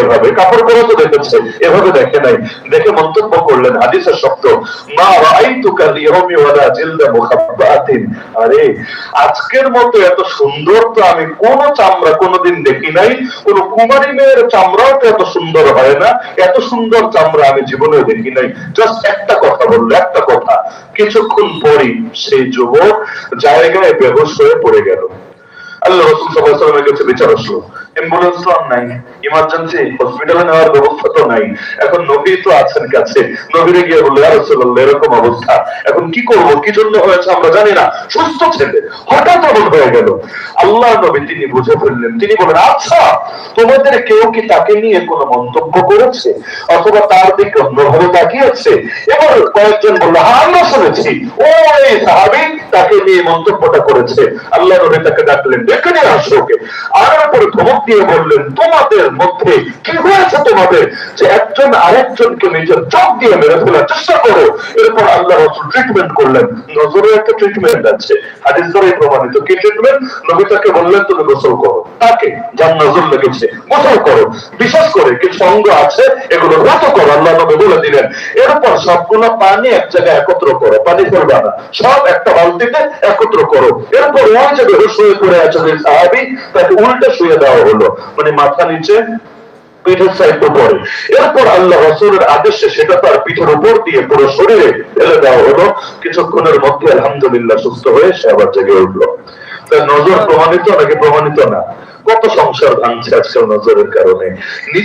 এভাবে, কাপড় পরা তো দেখেছে, এভাবে দেখে নাই। দেখে মন্তব্য করলেন হাদিসের শব্দ, মা রাআইতুকা লিয়াউমি ওয়ালা জিলদা মুখাব্বাতিন, আরে আজকের মতো এত সুন্দর তো আমি কোন চামড়া কোনদিন দেখি নাই, কোন কুমারী মেয়ের চামড়াও তো এত সুন্দর হয় না, এত সুন্দর চামড়া আমি জীবনে দেখি নাই। জাস্ট একটা কথা বললো, একটা কথা, কিছুক্ষণ পরই সেই যুবক জায়গায় বেহুশ হয়ে পড়ে গেল। আল্লাহ রাসূল সাল্লাল্লাহু আলাইহি ওয়াসাল্লামের কাছে বিচার আসলো, অ্যাম্বুলেন্স তো নাই, ইমার্জেন্সি হসপিটালে নেওয়ার ব্যবস্থা তো নাই, এখন নবী তো আছেন কাছে, নবীরে গিয়ে বলল, ইয়া রাসূলুল্লাহ এরকম অবস্থা, এখন কি করব, কি জন্য হয়েছে আমরা জানি না, সুস্থ ছেলে হঠাৎ এমন হয়ে গেল। আল্লাহ নবী তিনি বুঝে ফেললেন, তিনি বলেন, আচ্ছা তোমাদের কেউ কি তাকে নিয়ে কোনো মন্তব্য করেছে অথবা তার দিকে অন্যভাবে তাকিয়েছে? এবার কয়েকজন বলল, হ্যাঁ আমরা শুনেছি ও এই সাহাবী তাকে নিয়ে মন্তব্যটা করেছে। আল্লাহ নবী তাকে ডাকলেন, ডেকে নিয়ে আসো ওকে। আর উপরে ধমক দিয়ে বললেন, তোমাদের মধ্যে কি হয়েছে তোমাদের যে একজন আরেকজনকে নিজের চোখ দিয়ে মেরে ফেলার চেষ্টা করো? এরপর আল্লাহ রাসূল ট্রিটমেন্ট করলেন, নজরের একটা ট্রিটমেন্ট আছে, হাদিস দ্বারা প্রমাণিত। কি ট্রিটমেন্ট? নবী তাকে বললেন, তুমি গোসল করো, তাকে যার নজর লেগেছে গোসল করো, বিশেষ করে কিছু অঙ্গ আছে এগুলো রত করো, আল্লাহ নবী বলে দিলেন। এরপর সবগুলো পানি এক জায়গায় একত্র করো, পানি ফেলবা না, সব একটা বালতিতে একত্র করো। এরপর ওই যে বেহুশ হয়ে পড়ে আছে যে সাহাবী, তাকে উল্টে শুয়ে দেওয়া হলো, মানে মাথা নিচে পিঠের সাইড উপরে। এরপর আল্লাহ রাসূলের আদেশে সেটা তার পিঠের উপর দিয়ে পুরো শরীরে ফেলে দেওয়া হলো। কিছুক্ষণের মধ্যে আলহামদুলিল্লাহ সুস্থ হয়ে সে আবার জেগে উঠলো। তার নজর প্রমাণিত নাকি প্রমাণিত না? কত সংসার ভাঙছে আজকাল নজরের কারণে। নিজে